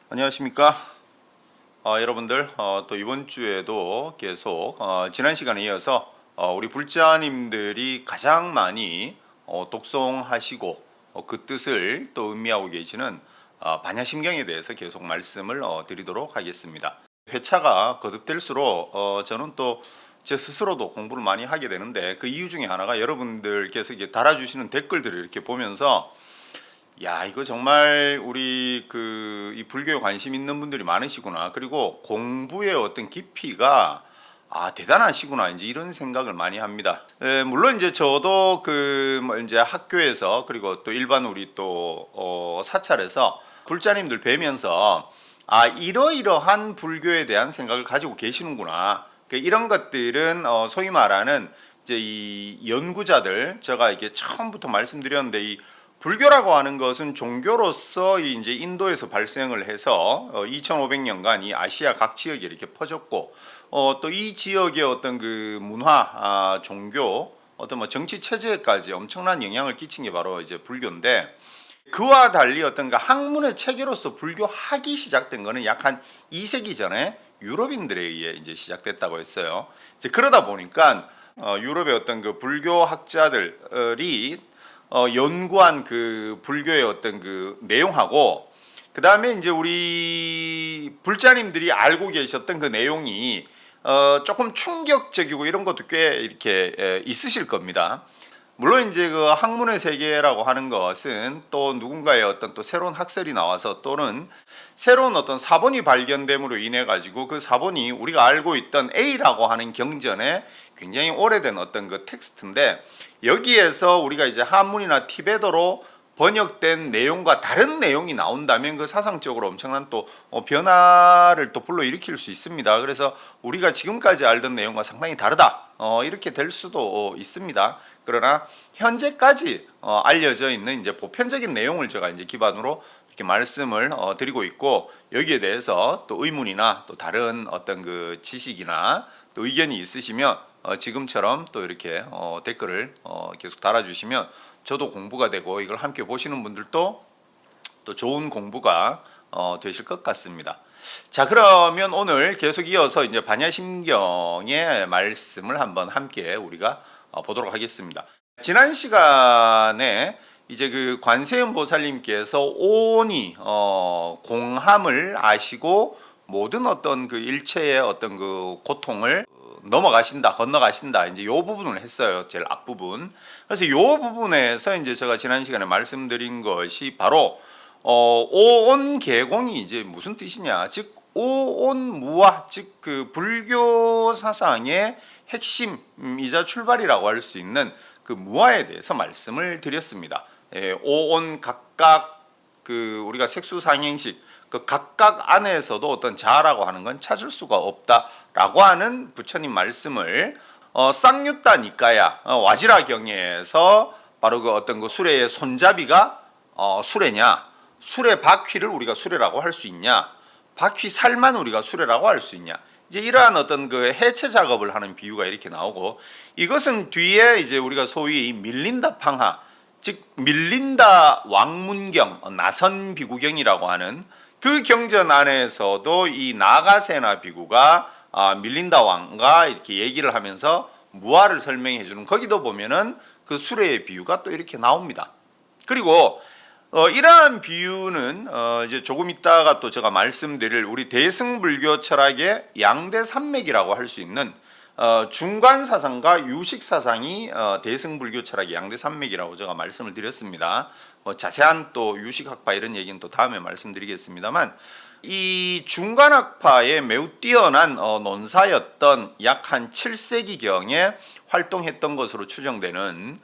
안녕하십니까? 여러분들 또 이번 주에도 계속 지난 시간에 이어서 우리 불자님들이 가장 많이 독송하시고 그 뜻을 또 의미하고 계시는 반야심경에 대해서 계속 말씀을 드리도록 하겠습니다. 회차가 거듭될수록 저는 또 제 스스로도 공부를 많이 하게 되는데 그 이유 중에 하나가 여러분들께서 이게 달아주시는 댓글들을 이렇게 보면서 야, 이거 정말 우리 이 불교에 관심 있는 분들이 많으시구나. 그리고 공부의 어떤 깊이가 대단하시구나. 이제 이런 생각을 많이 합니다. 물론 이제 저도 뭐 이제 학교에서 그리고 또 일반 우리 또 사찰에서 불자님들 뵈면서 이러이러한 불교에 대한 생각을 가지고 계시는구나. 이런 것들은 소위 말하는 이제 이 연구자들, 제가 이게 처음부터 말씀드렸는데 이 불교라고 하는 것은 종교로서 이제 인도에서 발생을 해서 2500년간 이 아시아 각 지역에 이렇게 퍼졌고 또 이 지역의 어떤 그 문화, 종교, 어떤 뭐 정치 체제까지 엄청난 영향을 끼친 게 바로 이제 불교인데, 그와 달리 어떤 그 학문의 체계로서 불교학이 시작된 거는 약 한 2세기 전에 유럽인들에 의해 이제 시작됐다고 했어요. 이제 그러다 보니까 유럽의 어떤 그 불교학자들이 연구한 그 불교의 어떤 그 내용하고 그 다음에 이제 우리 불자님들이 알고 계셨던 그 내용이 조금 충격적이고 이런 것도 꽤 이렇게 있으실 겁니다. 물론 이제 그 학문의 세계라고 하는 것은 또 누군가의 어떤 또 새로운 학설이 나와서 또는 새로운 어떤 사본이 발견됨으로 인해 가지고 그 사본이 우리가 알고 있던 A라고 하는 경전에 굉장히 오래된 어떤 그 텍스트인데, 여기에서 우리가 이제 한문이나 티베트로 번역된 내용과 다른 내용이 나온다면 그 사상적으로 엄청난 또 변화를 또 불러일으킬 수 있습니다. 그래서 우리가 지금까지 알던 내용과 상당히 다르다, 이렇게 될 수도 있습니다. 그러나 현재까지 알려져 있는 이제 보편적인 내용을 제가 이제 기반으로 이렇게 말씀을 드리고 있고, 여기에 대해서 또 의문이나 또 다른 어떤 그 지식이나 또 의견이 있으시면 지금처럼 또 이렇게 댓글을 계속 달아주시면 저도 공부가 되고 이걸 함께 보시는 분들도 또 좋은 공부가 되실 것 같습니다. 자, 그러면 오늘 계속 이어서 이제 반야심경의 말씀을 한번 함께 우리가 보도록 하겠습니다. 지난 시간에 이제 그 관세음 보살님께서 오온이 공함을 아시고 모든 어떤 그 일체의 어떤 그 고통을 넘어가신다, 건너가신다, 이제 요 부분을 했어요. 제일 앞부분. 그래서 요 부분에서 이제 제가 지난 시간에 말씀드린 것이 바로 오온 계공이 이제 무슨 뜻이냐, 즉 오온 무아, 즉 그 불교 사상의 핵심이자 출발이라고 할 수 있는 그 무아에 대해서 말씀을 드렸습니다. 오온 각각 그 우리가 색수상행식 그 각각 안에서도 어떤 자아라고 하는 건 찾을 수가 없다라고 하는 부처님 말씀을 쌍유따 니까야 와지라경에서 바로 그 어떤 그 수레의 손잡이가 수레냐, 수레 바퀴를 우리가 수레라고 할 수 있냐, 바퀴 살만 우리가 수레라고 할 수 있냐, 이제 이러한 어떤 그 해체 작업을 하는 비유가 이렇게 나오고, 이것은 뒤에 이제 우리가 소위 밀린다 팡하, 즉 밀린다 왕문경, 나선 비구경이라고 하는 그 경전 안에서도 이 나가세나 비구가 밀린다 왕과 이렇게 얘기를 하면서 무아를 설명해 주는, 거기도 보면은 그 수레의 비유가 또 이렇게 나옵니다. 그리고 이러한 비유는 이제 조금 있다가 또 제가 말씀드릴 우리 대승불교 철학의 양대산맥이라고 할 수 있는 중간사상과 유식사상이 대승불교 철학의 양대산맥이라고 제가 말씀을 드렸습니다. 자세한 또 유식학파 이런 얘기는 또 다음에 말씀드리겠습니다만, 이 중간학파에 매우 뛰어난 논사였던 약 한 7세기경에 활동했던 것으로 추정되는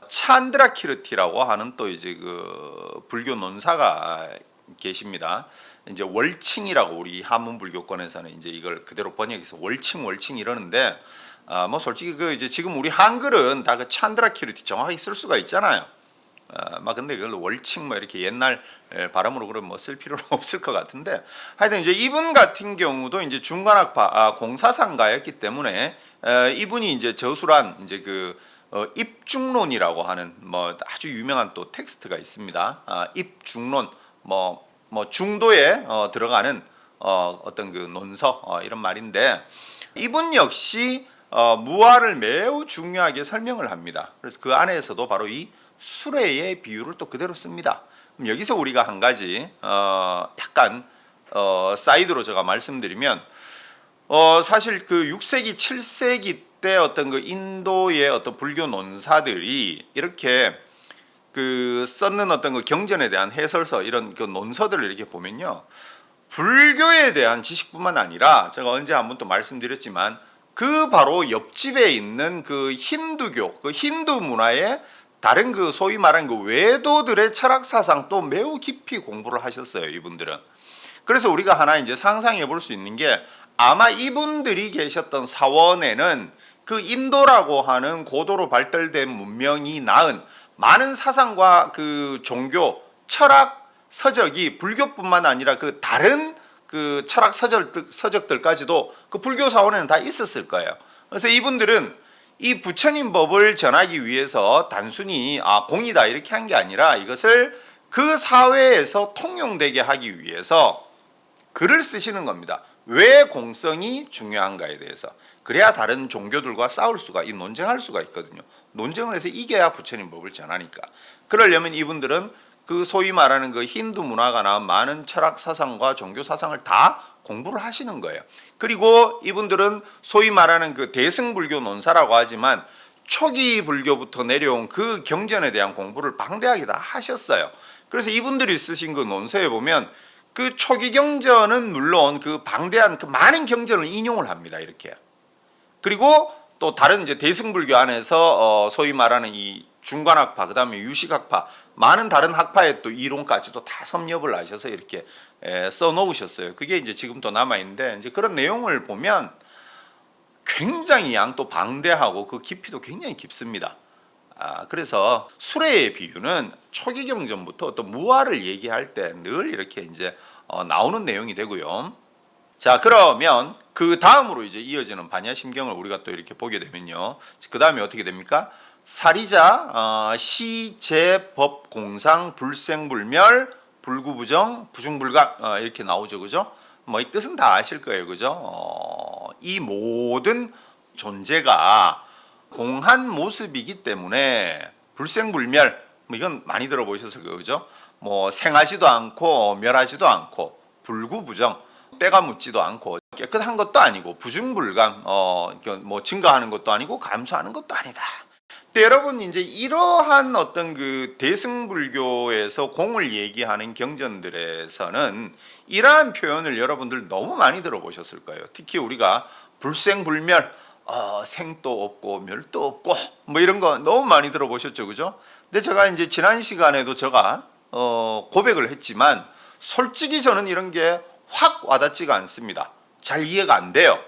찬드라키르티라고 하는 또 이제 그 불교 논사가 계십니다. 이제 월칭이라고 우리 한문불교권에서는 이제 이걸 그대로 번역해서 월칭 이러는데, 뭐 솔직히 그 이제 지금 우리 한글은 다 그 찬드라키르티 정확히 쓸 수가 있잖아요. 막 근데 그걸 월칭 뭐 이렇게 옛날 발음으로 그러면 뭐 쓸 필요는 없을 것 같은데, 하여튼 이제 이분 같은 경우도 이제 중간학파 공사상가였기 때문에 이분이 이제 저술한 이제 그 입중론이라고 하는 뭐 아주 유명한 또 텍스트가 있습니다. 입중론, 뭐 뭐 중도에 들어가는 어떤 그 논서 이런 말인데 이분 역시 무아를 매우 중요하게 설명을 합니다. 그래서 그 안에서도 바로 이 수레의 비유를 또 그대로 씁니다. 그럼 여기서 우리가 한 가지 약간 사이드로 제가 말씀드리면 사실 그 6세기, 7세기 때 어떤 그 인도의 어떤 불교 논사들이 이렇게 그 썼는 어떤 그 경전에 대한 해설서 이런 그 논서들을 이렇게 보면요. 불교에 대한 지식뿐만 아니라 제가 언제 한번 또 말씀드렸지만 그 바로 옆집에 있는 그 힌두교, 그 힌두 문화의 다른 그 소위 말하는 그 외도들의 철학 사상도 매우 깊이 공부를 하셨어요, 이분들은. 그래서 우리가 하나 이제 상상해 볼 수 있는 게 아마 이분들이 계셨던 사원에는 그 인도라고 하는 고도로 발달된 문명이 낳은 많은 사상과 그 종교, 철학, 서적이 불교뿐만 아니라 그 다른 그 철학 서적들까지도 그 불교 사원에는 다 있었을 거예요. 그래서 이분들은 이 부처님 법을 전하기 위해서 단순히 공이다 이렇게 한 게 아니라 이것을 그 사회에서 통용되게 하기 위해서 글을 쓰시는 겁니다. 왜 공성이 중요한가에 대해서. 그래야 다른 종교들과 싸울 수가, 논쟁할 수가 있거든요. 논쟁을 해서 이겨야 부처님 법을 전하니까. 그러려면 이분들은 그 소위 말하는 그 힌두 문화가 나온 많은 철학 사상과 종교 사상을 다 공부를 하시는 거예요. 그리고 이분들은 소위 말하는 그 대승불교 논사라고 하지만 초기 불교부터 내려온 그 경전에 대한 공부를 방대하게 다 하셨어요. 그래서 이분들이 쓰신 그 논서에 보면 그 초기 경전은 물론 그 방대한 그 많은 경전을 인용을 합니다. 이렇게. 그리고 또 다른 이제 대승불교 안에서 소위 말하는 이 중관학파, 그다음에 유식학파, 많은 다른 학파의 또 이론까지도 다 섭렵을 하셔서 이렇게 써 놓으셨어요. 그게 이제 지금도 남아 있는데 이제 그런 내용을 보면 굉장히 양도 방대하고 그 깊이도 굉장히 깊습니다. 그래서 수레의 비유는 초기 경전부터 또 무아를 얘기할 때 늘 이렇게 이제 나오는 내용이 되고요. 자, 그러면 그 다음으로 이제 이어지는 반야심경을 우리가 또 이렇게 보게 되면요. 그 다음에 어떻게 됩니까? 사리자, 시, 법, 공상, 불생불멸, 불구부정, 부중불감 이렇게 나오죠, 그죠? 뭐 이 뜻은 다 아실 거예요, 그죠? 이 모든 존재가 공한 모습이기 때문에 불생불멸, 뭐 이건 많이 들어보셨을 거예요, 그죠? 뭐 생하지도 않고 멸하지도 않고 불구부정, 때가 묻지도 않고 깨끗한 것도 아니고 부중불감, 뭐 증가하는 것도 아니고 감소하는 것도 아니다. 근데 여러분 이제 이러한 어떤 그 대승불교에서 공을 얘기하는 경전들에서는 이러한 표현을 여러분들 너무 많이 들어보셨을 거예요. 특히 우리가 불생불멸, 생도 없고 멸도 없고 뭐 이런 거 너무 많이 들어보셨죠, 그죠? 근데 제가 이제 지난 시간에도 제가 고백을 했지만 솔직히 저는 이런 게 확 와닿지가 않습니다. 잘 이해가 안 돼요.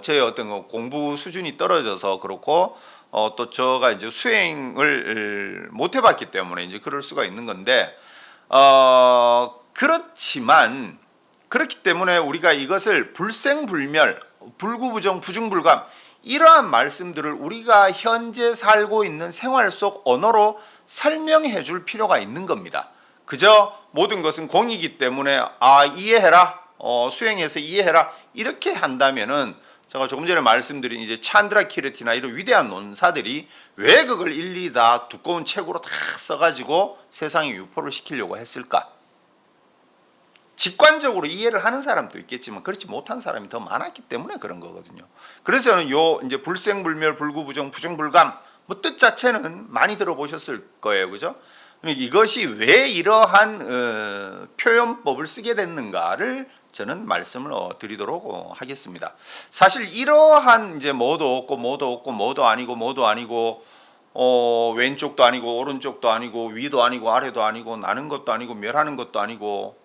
제 어떤 공부 수준이 떨어져서 그렇고 또 제가 이제 수행을 못 해봤기 때문에 이제 그럴 수가 있는 건데 그렇지만 그렇기 때문에 우리가 이것을 불생불멸, 불구부정, 부중불감 이러한 말씀들을 우리가 현재 살고 있는 생활 속 언어로 설명해 줄 필요가 있는 겁니다. 그저 모든 것은 공이기 때문에 이해해라, 수행해서 이해해라 이렇게 한다면은 제가 조금 전에 말씀드린 이제 찬드라키르티나 이런 위대한 논사들이 왜 그걸 일일이 다 두꺼운 책으로 다 써가지고 세상에 유포를 시키려고 했을까? 직관적으로 이해를 하는 사람도 있겠지만 그렇지 못한 사람이 더 많았기 때문에 그런 거거든요. 그래서 저는 요 이제 불생불멸, 불구부정, 부정불감 뭐 뜻 자체는 많이 들어보셨을 거예요, 그죠? 이것이 왜 이러한 표현법을 쓰게 됐는가를 저는 말씀을 드리도록 하겠습니다. 사실 이러한 이제 뭐도 없고 뭐도 없고 뭐도 아니고 뭐도 아니고 왼쪽도 아니고 오른쪽도 아니고 위도 아니고 아래도 아니고 나는 것도 아니고 멸하는 것도 아니고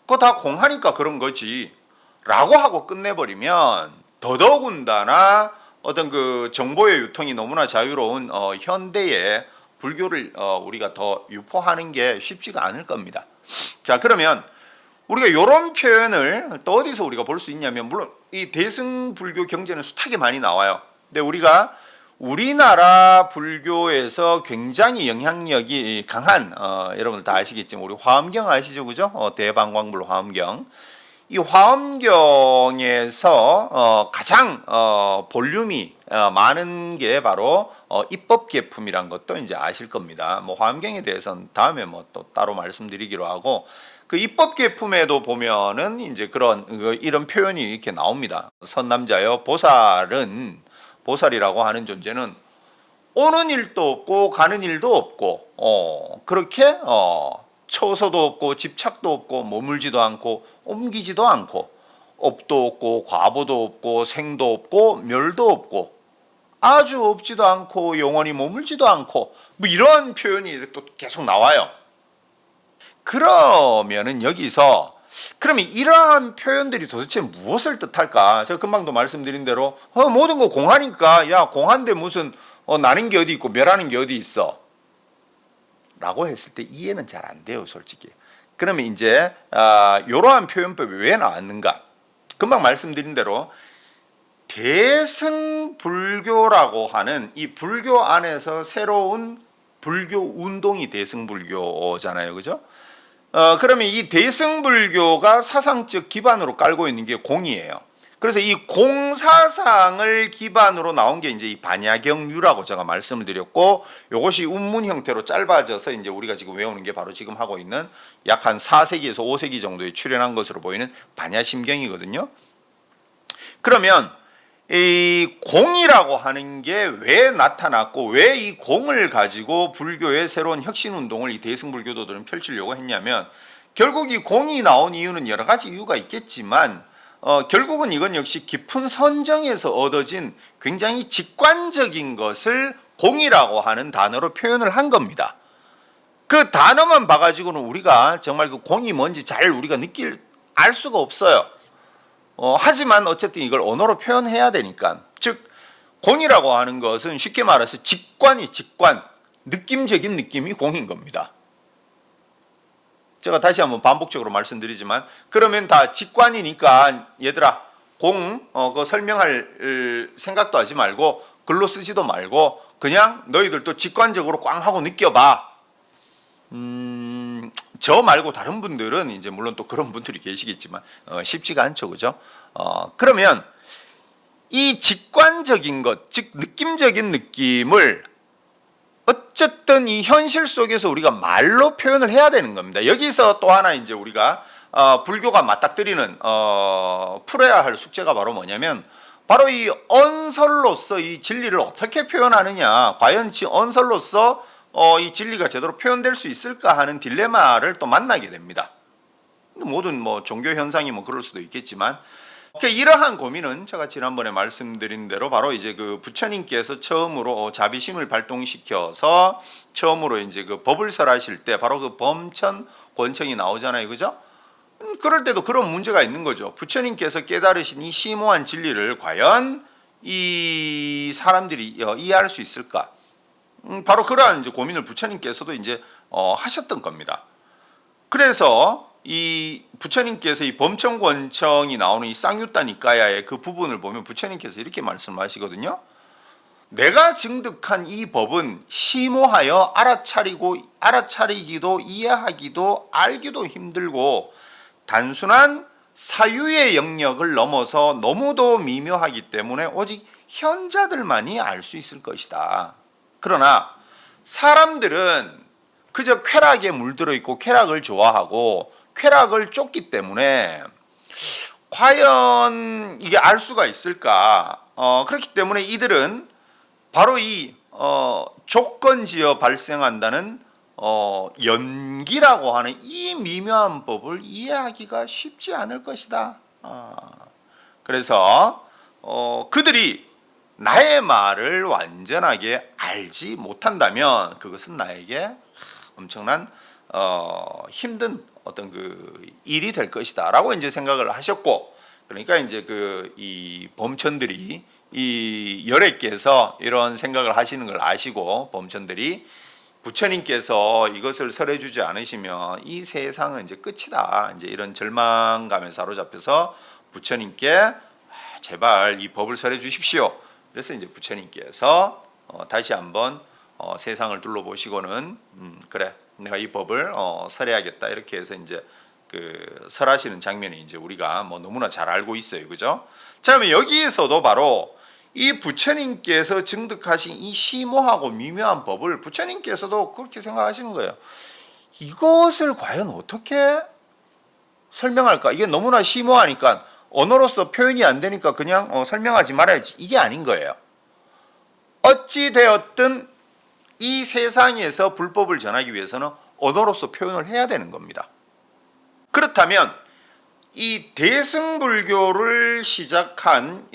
그거 다 공하니까 그런 거지 라고 하고 끝내버리면 더더군다나 어떤 그 정보의 유통이 너무나 자유로운 현대에 불교를 우리가 더 유포하는 게 쉽지가 않을 겁니다. 자, 그러면 우리가 이런 표현을 또 어디서 우리가 볼 수 있냐면 물론 이 대승불교 경전은 숱하게 많이 나와요. 근데 우리가 우리나라 불교에서 굉장히 영향력이 강한 여러분들 다 아시겠지만 우리 화엄경 아시죠, 그죠? 대방광불 화엄경. 이 화엄경에서 가장 볼륨이 많은 게 바로 입법계품이란 것도 이제 아실 겁니다. 뭐 화엄경에 대해서는 다음에 뭐 또 따로 말씀드리기로 하고, 그 입법계품에도 보면은 이제 그런 이런 표현이 이렇게 나옵니다. 선남자여 보살이라고 하는 존재는 오는 일도 없고 가는 일도 없고 그렇게 처소도 없고 집착도 없고 머물지도 않고 옮기지도 않고 업도 없고 과보도 없고 생도 없고 멸도 없고 아주 없지도 않고 영원히 머물지도 않고 뭐 이런 표현이 또 계속 나와요. 그러면은 여기서 그러면 이러한 표현들이 도대체 무엇을 뜻할까? 제가 금방도 말씀드린 대로 모든 거 공하니까 야 공한데 무슨 나는 게 어디 있고 멸하는 게 어디 있어? 라고 했을 때 이해는 잘 안 돼요, 솔직히. 그러면 이제 이러한 표현법이 왜 나왔는가? 금방 말씀드린 대로 대승불교라고 하는 이 불교 안에서 새로운 불교 운동이 대승불교잖아요, 그죠? 그러면 이 대승불교가 사상적 기반으로 깔고 있는 게 공이에요. 그래서 이 공사상을 기반으로 나온 게 이제 이 반야경유라고 제가 말씀을 드렸고, 이것이 운문 형태로 짧아져서 이제 우리가 지금 외우는 게 바로 지금 하고 있는 약 한 4세기에서 5세기 정도에 출현한 것으로 보이는 반야심경이거든요. 그러면 이 공이라고 하는 게 왜 나타났고 왜 이 공을 가지고 불교의 새로운 혁신운동을 이 대승불교도들은 펼치려고 했냐면, 결국 이 공이 나온 이유는 여러 가지 이유가 있겠지만 결국은 이건 역시 깊은 선정에서 얻어진 굉장히 직관적인 것을 공이라고 하는 단어로 표현을 한 겁니다. 그 단어만 봐가지고는 우리가 정말 그 공이 뭔지 잘 우리가 알 수가 없어요. 하지만 어쨌든 이걸 언어로 표현해야 되니까, 즉 공이라고 하는 것은 쉽게 말해서 직관, 느낌적인 느낌이 공인 겁니다. 제가 다시 한번 반복적으로 말씀드리지만, 그러면 다 직관이니까 얘들아 그 설명할 생각도 하지 말고 글로 쓰지도 말고 그냥 너희들도 직관적으로 꽝 하고 느껴봐. 저 말고 다른 분들은 이제 물론 또 그런 분들이 계시겠지만 쉽지가 않죠, 그죠? 그러면 이 직관적인 것, 즉 느낌적인 느낌을 어쨌든 이 현실 속에서 우리가 말로 표현을 해야 되는 겁니다. 여기서 또 하나 이제 우리가 불교가 맞닥뜨리는 풀어야 할 숙제가 바로 뭐냐면, 바로 이 언설로서 이 진리를 어떻게 표현하느냐, 과연 언설로서 이 진리가 제대로 표현될 수 있을까 하는 딜레마를 또 만나게 됩니다. 모든 뭐 종교 현상이 뭐 그럴 수도 있겠지만, 이러한 고민은 제가 지난번에 말씀드린 대로 바로 이제 그 부처님께서 처음으로 자비심을 발동시켜서 처음으로 이제 그 법을 설하실 때 바로 그 범천 권청이 나오잖아요, 그죠? 그럴 때도 그런 문제가 있는 거죠. 부처님께서 깨달으신 이 심오한 진리를 과연 이 사람들이 이해할 수 있을까? 바로 그러한 이제 고민을 부처님께서도 이제 하셨던 겁니다. 그래서 이 부처님께서 이 범천권청이 나오는 이 쌍유따 니까야의 그 부분을 보면 부처님께서 이렇게 말씀하시거든요. 내가 증득한 이 법은 심오하여 알아차리기도 이해하기도 알기도 힘들고 단순한 사유의 영역을 넘어서 너무도 미묘하기 때문에 오직 현자들만이 알 수 있을 것이다. 그러나 사람들은 그저 쾌락에 물들어 있고 쾌락을 좋아하고 쾌락을 쫓기 때문에 과연 이게 알 수가 있을까? 그렇기 때문에 이들은 바로 이 조건지어 발생한다는 연기라고 하는 이 미묘한 법을 이해하기가 쉽지 않을 것이다. 그래서 그들이 나의 말을 완전하게 알지 못한다면 그것은 나에게 엄청난 힘든 어떤 그 일이 될 것이다라고 이제 생각을 하셨고, 그러니까 이제 이 범천들이 이 열애께서 이런 생각을 하시는 걸 아시고 범천들이 부처님께서 이것을 설해주지 않으시면 이 세상은 이제 끝이다, 이제 이런 절망감에 사로잡혀서 부처님께 제발 이 법을 설해 주십시오. 그래서 이제 부처님께서 다시 한번 세상을 둘러보시고는 그래 내가 이 법을 설해야겠다 이렇게 해서 이제 그 설하시는 장면이 이제 우리가 뭐 너무나 잘 알고 있어요, 그죠? 자, 그러면 여기에서도 바로 이 부처님께서 증득하신 이 심오하고 미묘한 법을 부처님께서도 그렇게 생각하시는 거예요. 이것을 과연 어떻게 설명할까? 이게 너무나 심오하니까 언어로서 표현이 안 되니까 그냥 설명하지 말아야지. 이게 아닌 거예요. 어찌 되었든 이 세상에서 불법을 전하기 위해서는 언어로서 표현을 해야 되는 겁니다. 그렇다면 이 대승불교를 시작한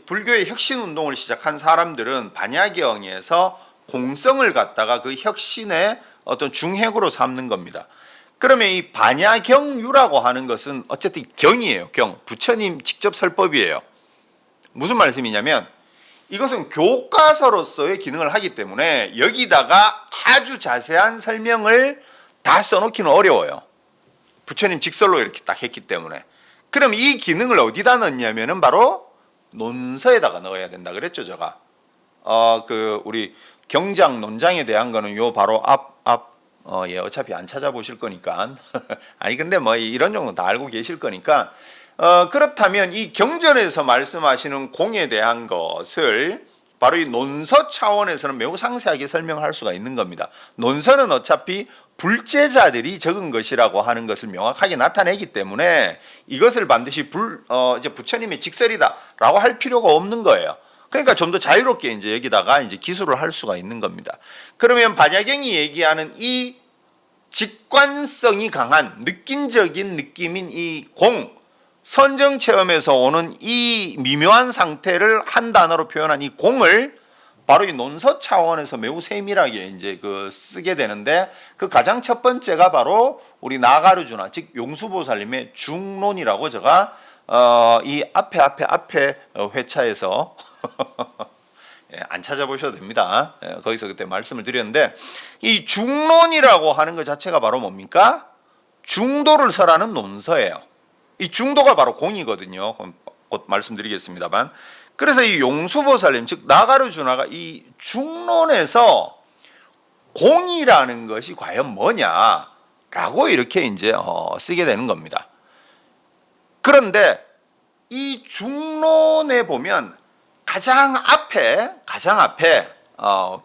불교의 혁신운동을 시작한 사람들은 반야경에서 공성을 갖다가 그 혁신의 어떤 중핵으로 삼는 겁니다. 그러면 이 반야경유라고 하는 것은 어쨌든 경이에요. 경. 부처님 직접 설법이에요. 무슨 말씀이냐면 이것은 교과서로서의 기능을 하기 때문에 여기다가 아주 자세한 설명을 다 써놓기는 어려워요. 부처님 직설로 이렇게 딱 했기 때문에. 그럼 이 기능을 어디다 넣냐면은 바로 논서에다가 넣어야 된다 그랬죠, 제가. 우리 경장 논장에 대한 거는 요 바로 예, 어차피 안 찾아보실 거니까. 아니, 근데 뭐 이런 정도 다 알고 계실 거니까. 그렇다면 이 경전에서 말씀하시는 공에 대한 것을 바로 이 논서 차원에서는 매우 상세하게 설명할 수가 있는 겁니다. 논서는 어차피 불제자들이 적은 것이라고 하는 것을 명확하게 나타내기 때문에 이것을 반드시 이제 부처님의 직설이다라고 할 필요가 없는 거예요. 그러니까 좀 더 자유롭게 이제 여기다가 이제 기술을 할 수가 있는 겁니다. 그러면 반야경이 얘기하는 이 직관성이 강한 느낀적인 느낌인 이 공, 선정 체험에서 오는 이 미묘한 상태를 한 단어로 표현한 이 공을 바로 이 논서 차원에서 매우 세밀하게 이제 쓰게 되는데 그 가장 첫 번째가 바로 우리 나가르주나 즉 용수보살님의 중론이라고 제가 이 앞에 회차에서 예, 안 찾아보셔도 됩니다. 예, 거기서 그때 말씀을 드렸는데 이 중론이라고 하는 것 자체가 바로 뭡니까? 중도를 설하는 논서예요. 이 중도가 바로 공이거든요. 곧 말씀드리겠습니다만. 그래서 이 용수보살님 즉 나가르주나가 이 중론에서 공이라는 것이 과연 뭐냐라고 이렇게 이제 쓰게 되는 겁니다. 그런데 이 중론에 보면 가장 앞에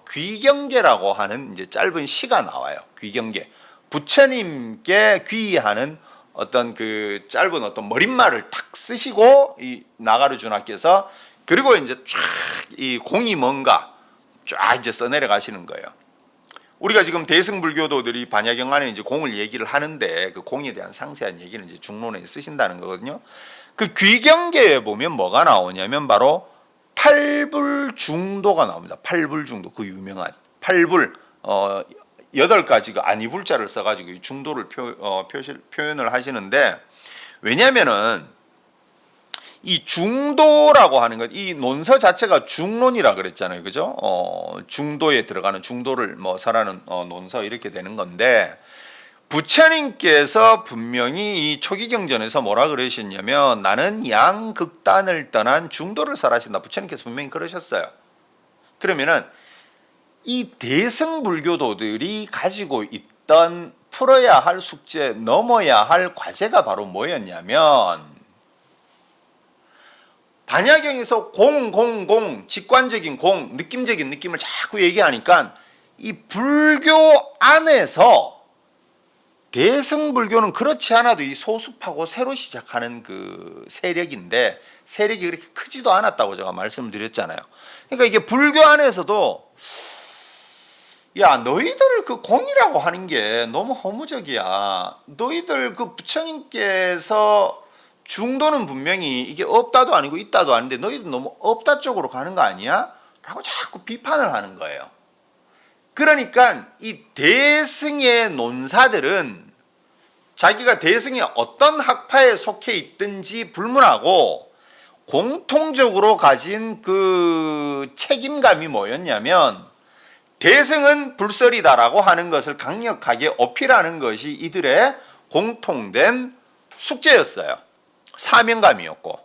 귀경계라고 하는 이제 짧은 시가 나와요. 귀경계. 부처님께 귀의하는 어떤 그 짧은 어떤 머릿말을 탁 쓰시고 이 나가르주나께서 그리고 이제 쫙 이 공이 뭔가 쫙 이제 써내려 가시는 거예요. 우리가 지금 대승불교도들이 반야경 안에 이제 공을 얘기를 하는데 그 공에 대한 상세한 얘기는 이제 중론에 쓰신다는 거거든요. 그 귀경계에 보면 뭐가 나오냐면 바로 팔불중도가 나옵니다. 팔불중도 그 유명한 팔불 8가지 그 아니불자를 써가지고 중도를 표현을 하시는데 왜냐면은 이 중도라고 하는 것, 이 논서 자체가 중론이라 그랬잖아요, 그죠? 중도에 들어가는 중도를 뭐 설하는 논서 이렇게 되는 건데 부처님께서 분명히 이 초기경전에서 뭐라 그러셨냐면 나는 양극단을 떠난 중도를 설하신다. 부처님께서 분명히 그러셨어요. 그러면은 이 대승불교도들이 가지고 있던 풀어야 할 숙제, 넘어야 할 과제가 바로 뭐였냐면 반야경에서 공, 직관적인 공, 느낌적인 느낌을 자꾸 얘기하니까 이 불교 안에서 대승불교는 그렇지 않아도 이 소수파고 새로 시작하는 그 세력인데 세력이 그렇게 크지도 않았다고 제가 말씀을 드렸잖아요. 그러니까 이게 불교 안에서도 야 너희들 그 공이라고 하는 게 너무 허무적이야. 너희들 그 부처님께서 중도는 분명히 이게 없다도 아니고 있다도 아닌데 너희들 너무 없다 쪽으로 가는 거 아니야? 라고 자꾸 비판을 하는 거예요. 그러니까 이 대승의 논사들은 자기가 대승의 어떤 학파에 속해 있든지 불문하고 공통적으로 가진 그 책임감이 뭐였냐면 대승은 불설이다라고 하는 것을 강력하게 어필하는 것이 이들의 공통된 숙제였어요. 사명감이었고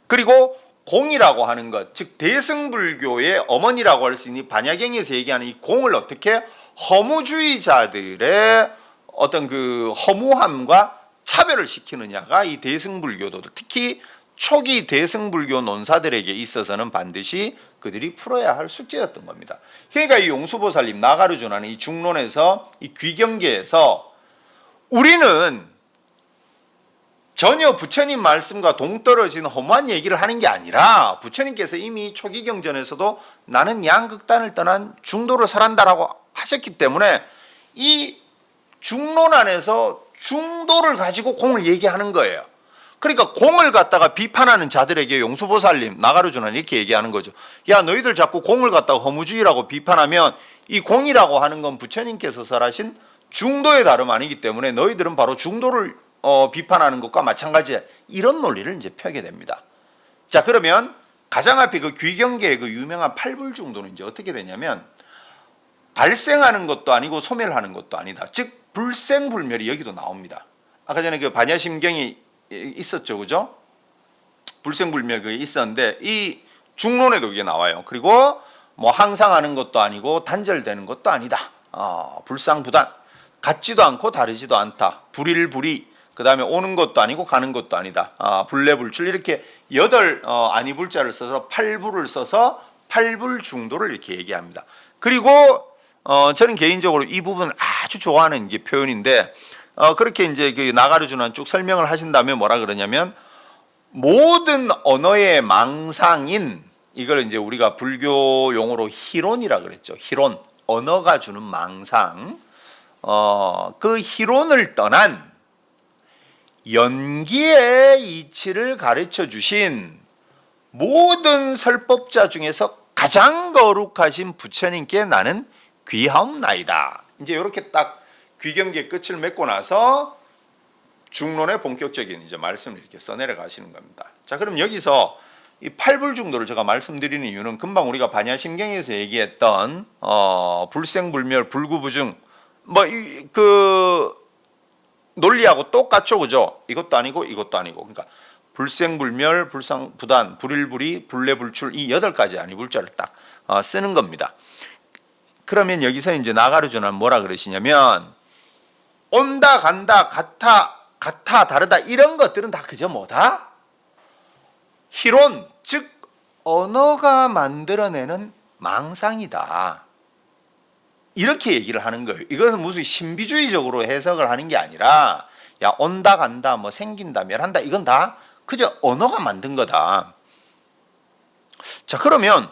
그리고 공이라고 하는 것, 즉 대승불교의 어머니라고 할 수 있는 반야경에서 얘기하는 이 공을 어떻게 허무주의자들의 어떤 그 허무함과 차별을 시키느냐가 이 대승불교도 특히 초기 대승불교 논사들에게 있어서는 반드시 그들이 풀어야 할 숙제였던 겁니다. 그러니까 이 용수보살님 나가르주나는 이 중론에서 이 귀경계에서 우리는 전혀 부처님 말씀과 동떨어진 허무한 얘기를 하는 게 아니라 부처님께서 이미 초기 경전에서도 나는 양극단을 떠난 중도를 설한다라고 하셨기 때문에 이 중론 안에서 중도를 가지고 공을 얘기하는 거예요. 그러니까 공을 갖다가 비판하는 자들에게 용수보살님 나가르주나는 이렇게 얘기하는 거죠. 야, 너희들 자꾸 공을 갖다가 허무주의라고 비판하면 이 공이라고 하는 건 부처님께서 설하신 중도의 다름 아니기 때문에 너희들은 바로 중도를 비판하는 것과 마찬가지야. 이런 논리를 이제 펴게 됩니다. 자, 그러면 가장 앞에 그 귀경계의 그 유명한 팔불중도는 이제 어떻게 되냐면 발생하는 것도 아니고 소멸하는 것도 아니다. 즉 불생불멸이 여기도 나옵니다. 아까 전에 그 반야심경이 있었죠, 그죠? 불생불멸 그게 있었는데 이 중론에도 그게 나와요. 그리고 뭐 항상 하는 것도 아니고 단절되는 것도 아니다. 불상부단 같지도 않고 다르지도 않다. 불일불이 그 다음에 오는 것도 아니고 가는 것도 아니다. 불례불출 이렇게 8 아니불자를 써서 팔불을 써서 팔불중도를 이렇게 얘기합니다. 그리고 저는 개인적으로 이 부분 아주 좋아하는 게 표현인데 그렇게 이제 그 나가르주나는 쭉 설명을 하신 다음에 뭐라 그러냐면 모든 언어의 망상인 이걸 이제 우리가 불교 용어로 희론이라 그랬죠. 희론 언어가 주는 망상 그 희론을 떠난 연기의 이치를 가르쳐 주신 모든 설법자 중에서 가장 거룩하신 부처님께 나는 귀하옵나이다. 이제 이렇게 딱 귀경계 끝을 맺고 나서 중론의 본격적인 이제 말씀을 이렇게 써내려 가시는 겁니다. 자, 그럼 여기서 이 팔불중도를 제가 말씀드리는 이유는 금방 우리가 반야심경에서 얘기했던 불생불멸 불구부중 뭐 그 논리하고 똑같죠, 그죠? 이것도 아니고 이것도 아니고. 그러니까 불생불멸, 불상부단, 불일불이, 불례불출 이 8가지 아니불자를 딱 쓰는 겁니다. 그러면 여기서 이제 나가르주나는 뭐라 그러시냐면 온다 간다 같아 다르다 이런 것들은 다 그저 뭐다? 희론 즉 언어가 만들어내는 망상이다. 이렇게 얘기를 하는 거예요. 이것은 무슨 신비주의적으로 해석을 하는 게 아니라 야 온다 간다 뭐 생긴다 멸한다 이건 다 그저 언어가 만든 거다. 자, 그러면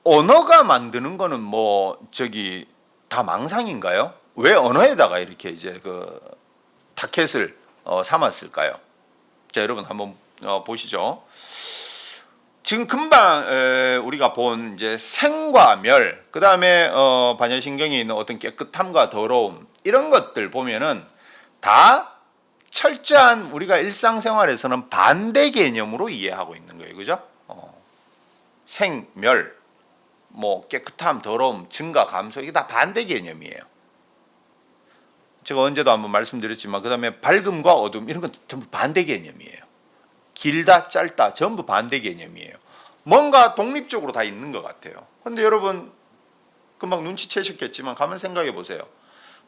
언어가 만드는 거는 뭐 저기 다 망상인가요? 왜 언어에다가 이렇게 이제 그 타켓을 삼았을까요? 자, 여러분 한번 보시죠. 지금 금방 우리가 본 이제 생과 멸, 그 다음에 반야심경에 있는 어떤 깨끗함과 더러움 이런 것들 보면은 다 철저한 우리가 일상생활에서는 반대 개념으로 이해하고 있는 거예요, 그죠? 생, 멸, 뭐 깨끗함, 더러움, 증가, 감소 이게 다 반대 개념이에요. 제가 언제도 한번 말씀드렸지만 그 다음에 밝음과 어둠 이런 건 전부 반대 개념이에요. 길다 짧다 전부 반대 개념이에요. 뭔가 독립적으로 다 있는 것 같아요. 근데 여러분 금방 눈치채셨겠지만 가만 생각해 보세요.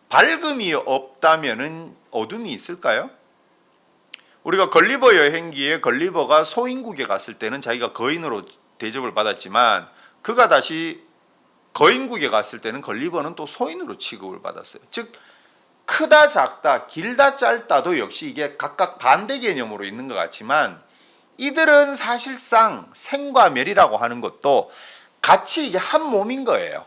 밝음이 없다면은 어둠이 있을까요? 우리가 걸리버 여행기에 걸리버가 소인국에 갔을 때는 자기가 거인으로 대접을 받았지만 그가 다시 거인국에 갔을 때는 걸리버는 또 소인으로 취급을 받았어요. 즉 크다 작다 길다 짧다도 역시 이게 각각 반대 개념으로 있는 것 같지만 이들은 사실상 생과 멸이라고 하는 것도 같이 이게 한 몸인 거예요.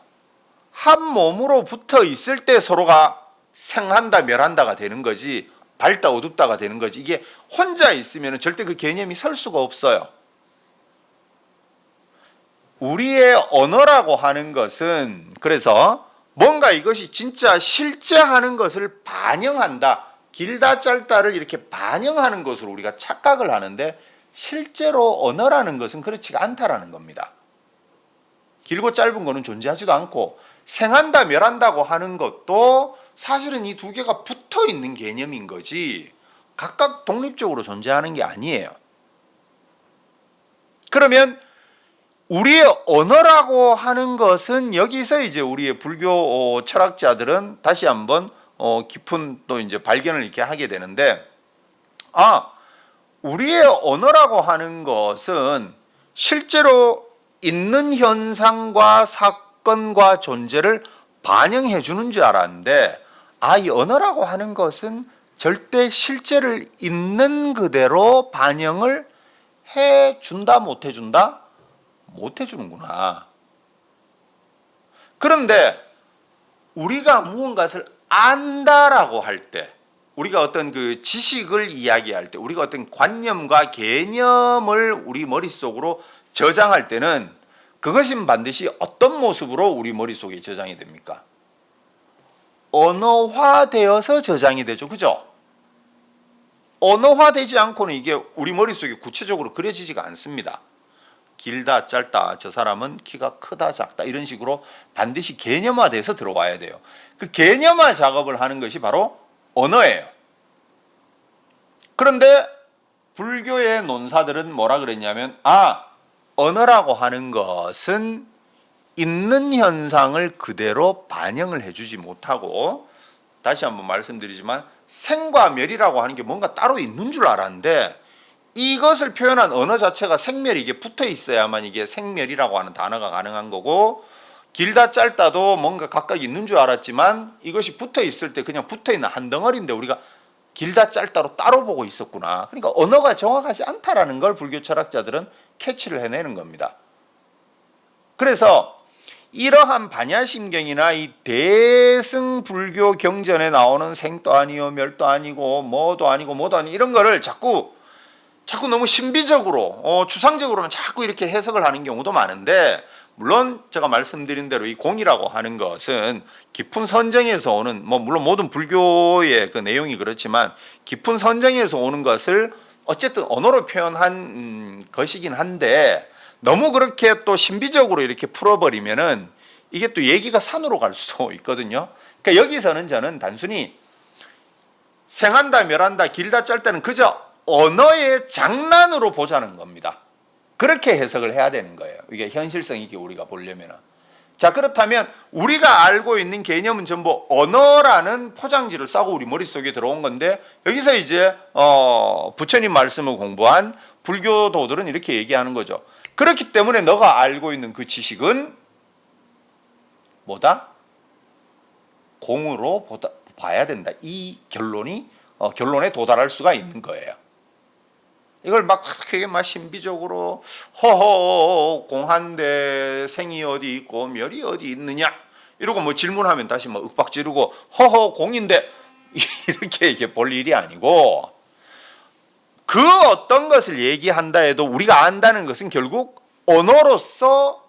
한 몸으로 붙어 있을 때 서로가 생한다 멸한다가 되는 거지 밝다 어둡다가 되는 거지 이게 혼자 있으면 절대 그 개념이 설 수가 없어요. 우리의 언어라고 하는 것은 그래서 뭔가 이것이 진짜 실제 하는 것을 반영한다. 길다 짧다를 이렇게 반영하는 것으로 우리가 착각을 하는데 실제로 언어라는 것은 그렇지가 않다라는 겁니다. 길고 짧은 거는 존재하지도 않고 생한다 멸한다고 하는 것도 사실은 이 두 개가 붙어 있는 개념인 거지 각각 독립적으로 존재하는 게 아니에요. 그러면 우리의 언어라고 하는 것은 여기서 이제 우리의 불교 철학자들은 다시 한번 깊은 또 이제 발견을 이렇게 하게 되는데, 우리의 언어라고 하는 것은 실제로 있는 현상과 사건과 존재를 반영해 주는 줄 알았는데, 이 언어라고 하는 것은 절대 실제를 있는 그대로 반영을 해 준다, 못 해 준다? 못 해주는구나. 그런데 우리가 무언가를 안다라고 할 때, 우리가 어떤 그 지식을 이야기할 때, 우리가 어떤 관념과 개념을 우리 머릿속으로 저장할 때는 그것이 반드시 어떤 모습으로 우리 머릿속에 저장이 됩니까? 언어화되어서 저장이 되죠. 그죠? 언어화되지 않고는 이게 우리 머릿속에 구체적으로 그려지지가 않습니다. 길다, 짧다, 저 사람은 키가 크다, 작다, 이런 식으로 반드시 개념화돼서 들어와야 돼요. 그 개념화 작업을 하는 것이 바로 언어예요. 그런데 불교의 논사들은 뭐라 그랬냐면, 언어라고 하는 것은 있는 현상을 그대로 반영을 해주지 못하고, 다시 한번 말씀드리지만 생과 멸이라고 하는 게 뭔가 따로 있는 줄 알았는데, 이것을 표현한 언어 자체가 생멸이 이게 붙어 있어야만 이게 생멸이라고 하는 단어가 가능한 거고, 길다 짧다도 뭔가 각각 있는 줄 알았지만 이것이 붙어 있을 때 그냥 붙어 있는 한 덩어리인데 우리가 길다 짧다로 따로 보고 있었구나. 그러니까 언어가 정확하지 않다라는 걸 불교 철학자들은 캐치를 해내는 겁니다. 그래서 이러한 반야심경이나 이 대승불교 경전에 나오는 생도 아니요 멸도 아니고 뭐도 아니고 뭐도 아니고 이런 거를 자꾸 너무 신비적으로 추상적으로만 자꾸 이렇게 해석을 하는 경우도 많은데, 물론 제가 말씀드린 대로 이 공이라고 하는 것은 깊은 선정에서 오는, 물론 모든 불교의 그 내용이 그렇지만 깊은 선정에서 오는 것을 어쨌든 언어로 표현한 것이긴 한데, 너무 그렇게 또 신비적으로 이렇게 풀어버리면은 이게 또 얘기가 산으로 갈 수도 있거든요. 그러니까 여기서는 저는 단순히 생한다, 멸한다, 길다, 짧다는 그저 언어의 장난으로 보자는 겁니다. 그렇게 해석을 해야 되는 거예요. 이게 현실성 있게 우리가 보려면. 자, 그렇다면 우리가 알고 있는 개념은 전부 언어라는 포장지를 싸고 우리 머릿속에 들어온 건데, 여기서 이제 부처님 말씀을 공부한 불교도들은 이렇게 얘기하는 거죠. 그렇기 때문에 너가 알고 있는 그 지식은 뭐다? 공으로 봐야 된다. 이 결론에 도달할 수가 있는 거예요. 이걸 막 되게 막 신비적으로 공한데 생이 어디 있고 멸이 어디 있느냐 이러고 뭐 질문하면 다시 뭐 윽박 지르고 공인데 이렇게 볼 일이 아니고, 그 어떤 것을 얘기한다 해도 우리가 안다는 것은 결국 언어로서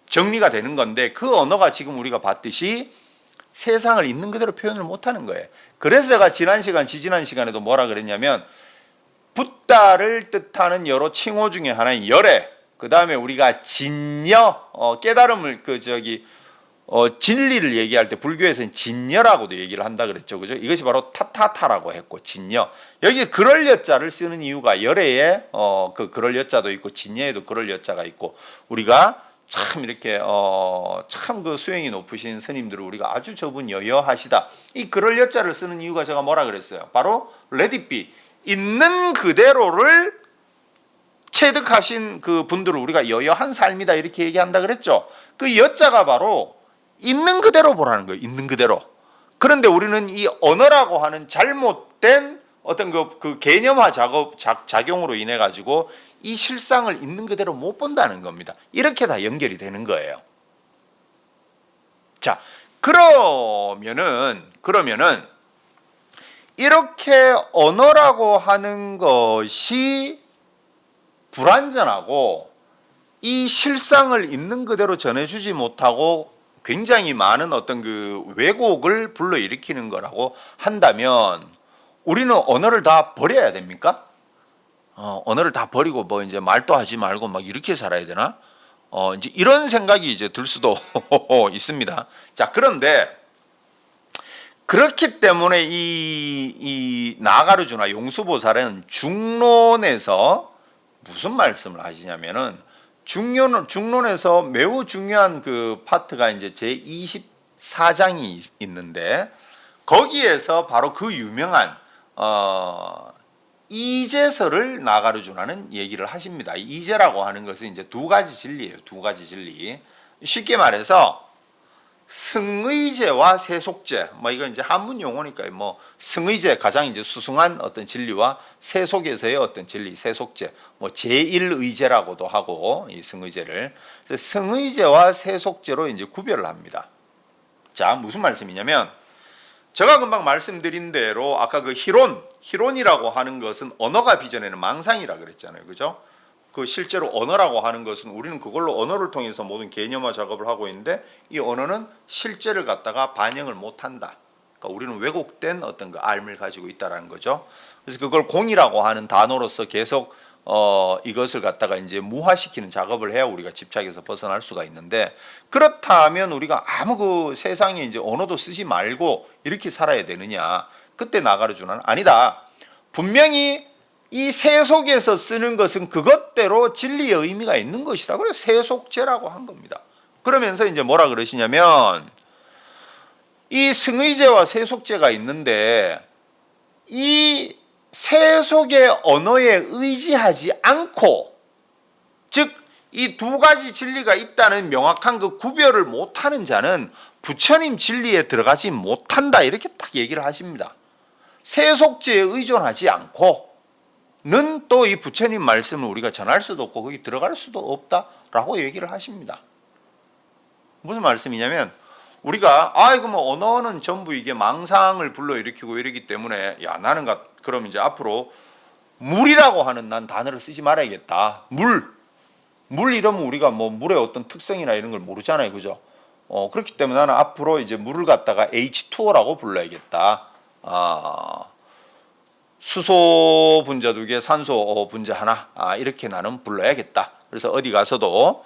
정리가 되는 건데, 그 언어가 지금 우리가 봤듯이 세상을 있는 그대로 표현을 못하는 거예요. 그래서 제가 지난 시간에도 뭐라 그랬냐면, 붓다를 뜻하는 여러 칭호 중에 하나인 열애, 그 다음에 우리가 진여, 깨달음을 진리를 얘기할 때 불교에서는 진여라고도 얘기를 한다 그랬죠. 그죠? 이것이 바로 타타타라고 했고, 진여. 여기 그럴 여자를 쓰는 이유가 열애에 그럴 여자도 있고 진여에도 그럴 여자가 있고, 우리가 참 이렇게 참 그 수행이 높으신 스님들을 우리가 아주 저분 여여하시다. 이 그럴 여자를 쓰는 이유가 제가 뭐라 그랬어요? 바로 let it be. 있는 그대로를 체득하신 그 분들을 우리가 여여한 삶이다 이렇게 얘기한다 그랬죠. 그 여자가 바로 있는 그대로 보라는 거예요. 있는 그대로. 그런데 우리는 이 언어라고 하는 잘못된 어떤 그 개념화 작용으로 인해 가지고 이 실상을 있는 그대로 못 본다는 겁니다. 이렇게 다 연결이 되는 거예요. 자, 그러면은 이렇게 언어라고 하는 것이 불완전하고 이 실상을 있는 그대로 전해주지 못하고 굉장히 많은 어떤 그 왜곡을 불러일으키는 거라고 한다면, 우리는 언어를 다 버려야 됩니까? 언어를 다 버리고 뭐 이제 말도 하지 말고 막 이렇게 살아야 되나? 이제 이런 생각이 이제 들 수도 있습니다. 자, 그런데 그렇기 때문에 이 나가르주나 용수보살은 중론에서 무슨 말씀을 하시냐면은 중론에서 매우 중요한 그 파트가 이제 제24장이 있는데 거기에서 바로 그 유명한 이제설을 나가르 주라는 얘기를 하십니다. 이제라고 하는 것은 이제 두 가지 진리예요. 두 가지 진리. 쉽게 말해서 승의제와 세속제, 뭐 이건 이제 한문 용어니까 뭐 승의제 가장 이제 수승한 어떤 진리와 세속에서의 어떤 진리, 세속제, 뭐 제1의제라고도 하고 이 승의제를 승의제와 세속제로 이제 구별을 합니다. 자, 무슨 말씀이냐면 제가 금방 말씀드린 대로 아까 그 희론이라고 하는 것은 언어가 빚어내는 망상이라 그랬잖아요, 그죠? 그 실제로 언어라고 하는 것은 우리는 그걸로 언어를 통해서 모든 개념화 작업을 하고 있는데 이 언어는 실제를 갖다가 반영을 못한다. 그러니까 우리는 왜곡된 어떤 그 알을 가지고 있다라는 거죠. 그래서 그걸 공이라고 하는 단어로서 계속 이것을 갖다가 이제 무화시키는 작업을 해야 우리가 집착에서 벗어날 수가 있는데 그렇다면 우리가 아무 그 세상에 이제 언어도 쓰지 말고 이렇게 살아야 되느냐? 그때 나가르 주나는 아니다. 분명히 이 세속에서 쓰는 것은 그것대로 진리의 의미가 있는 것이다. 그래서 세속제라고 한 겁니다. 그러면서 이제 뭐라 그러시냐면 이 승의제와 세속제가 있는데 이 세속의 언어에 의지하지 않고 즉 이 두 가지 진리가 있다는 명확한 그 구별을 못하는 자는 부처님 진리에 들어가지 못한다 이렇게 딱 얘기를 하십니다. 세속제에 의존하지 않고 는 또 이 부처님 말씀을 우리가 전할 수도 없고 거기 들어갈 수도 없다라고 얘기를 하십니다. 무슨 말씀이냐면 우리가 이거 뭐 언어는 전부 이게 망상을 불러일으키고 이러기 때문에 야 나는 그럼 이제 앞으로 물이라고 하는 난 단어를 쓰지 말아야겠다. 물 이러면 우리가 뭐 물의 어떤 특성이나 이런 걸 모르잖아요, 그죠? 그렇기 때문에 나는 앞으로 이제 물을 갖다가 H2O라고 불러야겠다. 수소 분자 2개, 산소 분자 하나, 이렇게 나는 불러야겠다. 그래서 어디 가서도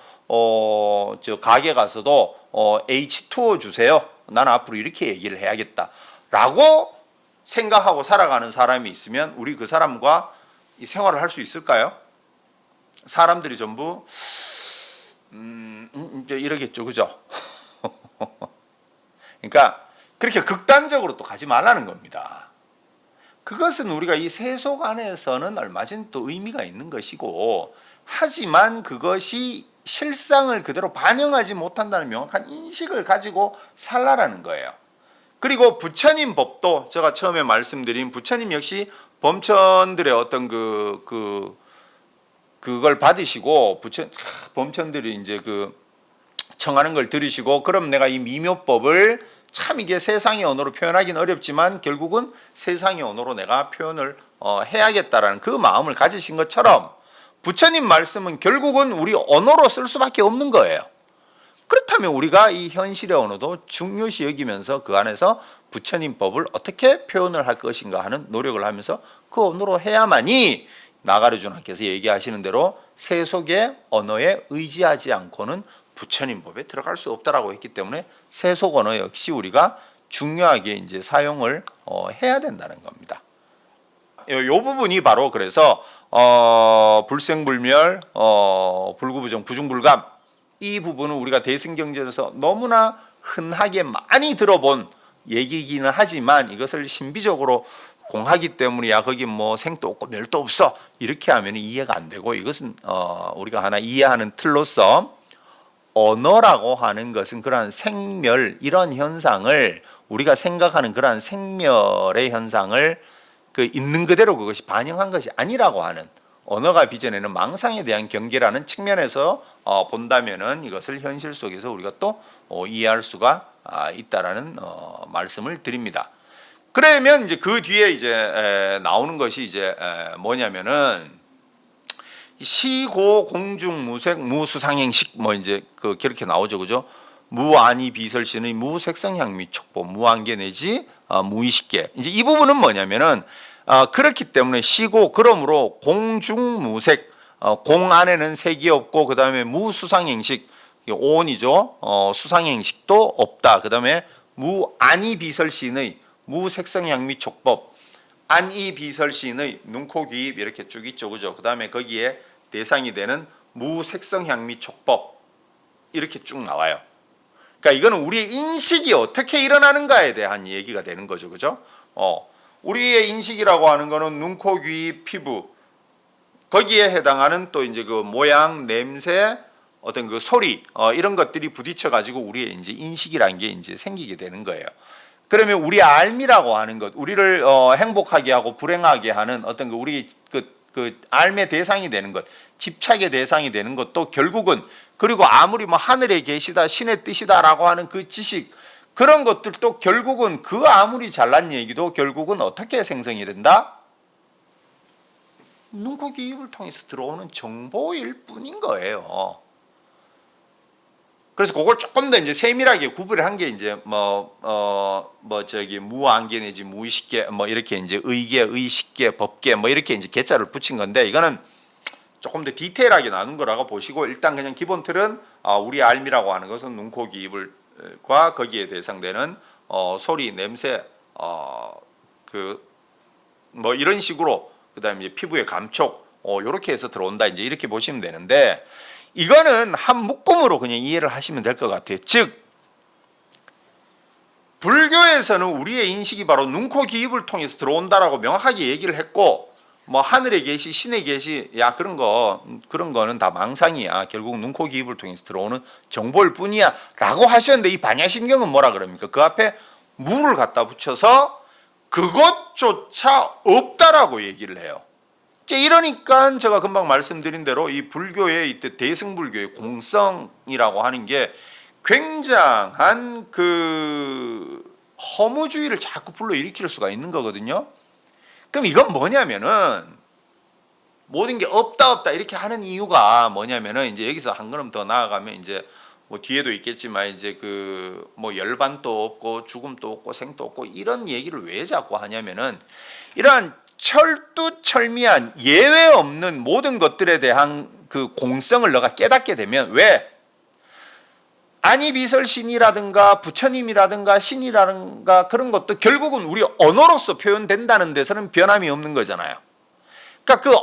저 가게 가서도 H2O 주세요. 나는 앞으로 이렇게 얘기를 해야겠다라고 생각하고 살아가는 사람이 있으면 우리 그 사람과 이 생활을 할 수 있을까요? 사람들이 전부 이제 이러겠죠, 그죠? 그러니까 그렇게 극단적으로 또 가지 말라는 겁니다. 그것은 우리가 이 세속 안에서는 얼마든지 또 의미가 있는 것이고 하지만 그것이 실상을 그대로 반영하지 못한다는 명확한 인식을 가지고 살라라는 거예요. 그리고 부처님 법도 제가 처음에 말씀드린 부처님 역시 범천들의 어떤 그걸 받으시고 범천들이 이제 그 청하는 걸 들으시고 그럼 내가 이 미묘법을 참 이게 세상의 언어로 표현하기는 어렵지만 결국은 세상의 언어로 내가 표현을 해야겠다라는 그 마음을 가지신 것처럼 부처님 말씀은 결국은 우리 언어로 쓸 수밖에 없는 거예요. 그렇다면 우리가 이 현실의 언어도 중요시 여기면서 그 안에서 부처님 법을 어떻게 표현을 할 것인가 하는 노력을 하면서 그 언어로 해야만이 나가르주나께서 얘기하시는 대로 세속의 언어에 의지하지 않고는 부처님 법에 들어갈 수 없다라고 했기 때문에 세속 언어 역시 우리가 중요하게 이제 사용을 해야 된다는 겁니다. 이 부분이 바로 그래서 불생불멸, 불구부정, 부중불감 이 부분은 우리가 대승경전에서 너무나 흔하게 많이 들어본 얘기이기는 하지만 이것을 신비적으로 공하기 때문에 야 거기 뭐 생도 없고 멸도 없어 이렇게 하면 이해가 안 되고 이것은 우리가 하나 이해하는 틀로서 언어라고 하는 것은 그러한 생멸 이런 현상을 우리가 생각하는 그러한 생멸의 현상을 그 있는 그대로 그것이 반영한 것이 아니라고 하는 언어가 빚어내는 망상에 대한 경계라는 측면에서 본다면은 이것을 현실 속에서 우리가 또 이해할 수가 있다라는 말씀을 드립니다. 그러면 이제 그 뒤에 이제 나오는 것이 이제 뭐냐면은 시고 공중 무색 무수상행식 뭐 이제 그렇게 나오죠, 그죠? 무안이 비설신의 무색성향미 촉보 무한계 내지 무의식계 이제 이 부분은 뭐냐면은 그렇기 때문에 시고 그러므로 공중무색 공 안에는 색이 없고 그 다음에 무수상행식 오온이죠. 수상행식도 없다. 그 다음에 무안이 비설신의 무색성향미 촉법 안이 비설신의 눈, 코, 귀 입 이렇게 쭉 있죠, 그죠? 그 다음에 거기에 대상이 되는 무색성향미 촉법 이렇게 쭉 나와요. 그러니까 이거는 우리의 인식이 어떻게 일어나는가에 대한 얘기가 되는 거죠, 그죠? 우리의 인식이라고 하는 거는 눈, 코, 귀, 피부 거기에 해당하는 또 이제 그 모양, 냄새, 어떤 그 소리 이런 것들이 부딪혀 가지고 우리의 이제 인식이라는 게 이제 생기게 되는 거예요. 그러면 우리 알미라고 하는 것, 우리를 행복하게 하고 불행하게 하는 어떤 그 우리 그 알의 대상이 되는 것, 집착의 대상이 되는 것도 결국은 그리고 아무리 뭐 하늘에 계시다, 신의 뜻이다라고 하는 그 지식 그런 것들도 결국은 그 아무리 잘난 얘기도 결국은 어떻게 생성이 된다? 눈, 코, 귀, 입을 통해서 들어오는 정보일 뿐인 거예요. 그래서 그걸 조금 더 이제 세밀하게 구분을 한 게 이제 무안개 내지 무의식계 뭐 이렇게 이제 의계, 의식계, 법계 뭐 이렇게 이제 계자를 붙인 건데 이거는 조금 더 디테일하게 나눈 거라고 보시고 일단 그냥 기본 틀은 우리 알미라고 하는 것은 눈, 코, 귀, 입을과 거기에 대상되는 소리, 냄새, 그 뭐 이런 식으로 그다음에 이제 피부의 감촉 요렇게 해서 들어온다 이제 이렇게 보시면 되는데 이거는 한 묶음으로 그냥 이해를 하시면 될 것 같아요. 즉 불교에서는 우리의 인식이 바로 눈, 코, 귀, 입을 통해서 들어온다라고 명확하게 얘기를 했고 뭐 하늘에 계시, 신에 계시 야 그런 거는 다 망상이야. 결국 눈, 코, 귀, 입을 통해서 들어오는 정보일 뿐이야라고 하셨는데 이 반야심경은 뭐라 그럽니까? 그 앞에 무를 갖다 붙여서 그것조차 없다라고 얘기를 해요. 이러니까 제가 금방 말씀드린 대로 이 불교의 이때 대승불교의 공성이라고 하는 게 굉장한 그 허무주의를 자꾸 불러일으킬 수가 있는 거거든요. 그럼 이건 뭐냐면은 모든 게 없다 이렇게 하는 이유가 뭐냐면은 이제 여기서 한 걸음 더 나아가면 이제 뭐 뒤에도 있겠지만 이제 그 뭐 열반도 없고 죽음도 없고 생도 없고 이런 얘기를 왜 자꾸 하냐면은 이러한 철두철미한 예외 없는 모든 것들에 대한 그 공성을 너가 깨닫게 되면 왜? 아니비설신이라든가 부처님이라든가 신이라든가 그런 것도 결국은 우리 언어로서 표현된다는 데서는 변함이 없는 거잖아요. 그러니까 그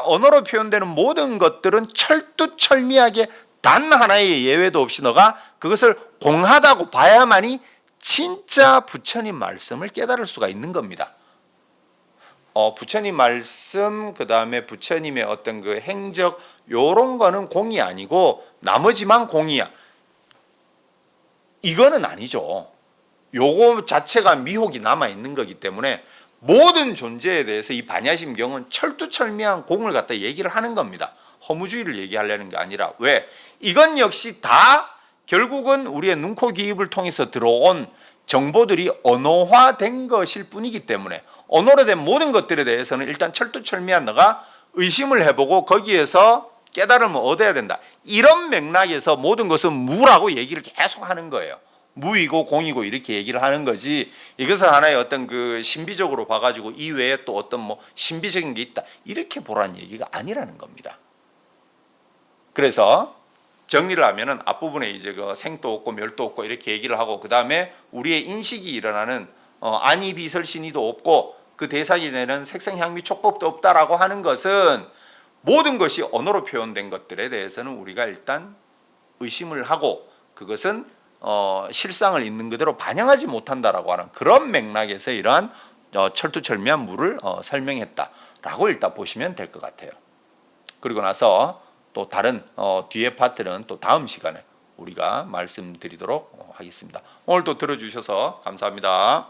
언어로 표현되는 모든 것들은 철두철미하게 단 하나의 예외도 없이 너가 그것을 공하다고 봐야만이 진짜 부처님 말씀을 깨달을 수가 있는 겁니다. 부처님 말씀 그다음에 부처님의 어떤 그 행적 요런 거는 공이 아니고 나머지만 공이야. 이거는 아니죠. 요거 자체가 미혹이 남아 있는 거기 때문에 모든 존재에 대해서 이 반야심경은 철두철미한 공을 갖다 얘기를 하는 겁니다. 허무주의를 얘기하려는 게 아니라 왜? 이건 역시 다 결국은 우리의 눈, 코, 귀, 입을 통해서 들어온 정보들이 언어화된 것일 뿐이기 때문에 언어로 된 모든 것들에 대해서는 일단 철두철미한 너가 의심을 해보고 거기에서 깨달음을 얻어야 된다. 이런 맥락에서 모든 것은 무라고 얘기를 계속 하는 거예요. 무이고 공이고 이렇게 얘기를 하는 거지. 이것을 하나의 어떤 그 신비적으로 봐가지고 이 외에 또 어떤 뭐 신비적인 게 있다 이렇게 보라는 얘기가 아니라는 겁니다. 그래서 정리를 하면은 앞부분에 이제 그 생도 없고 멸도 없고 이렇게 얘기를 하고 그 다음에 우리의 인식이 일어나는 아니비설신이도 없고 그 대상이 되는 색성향미 촉법도 없다라고 하는 것은 모든 것이 언어로 표현된 것들에 대해서는 우리가 일단 의심을 하고 그것은 실상을 있는 그대로 반영하지 못한다라고 하는 그런 맥락에서 이러한 철두철미한 무를 설명했다라고 일단 보시면 될 것 같아요. 그리고 나서 또 다른 뒤에 파트는 또 다음 시간에 우리가 말씀드리도록 하겠습니다. 오늘 또 들어주셔서 감사합니다.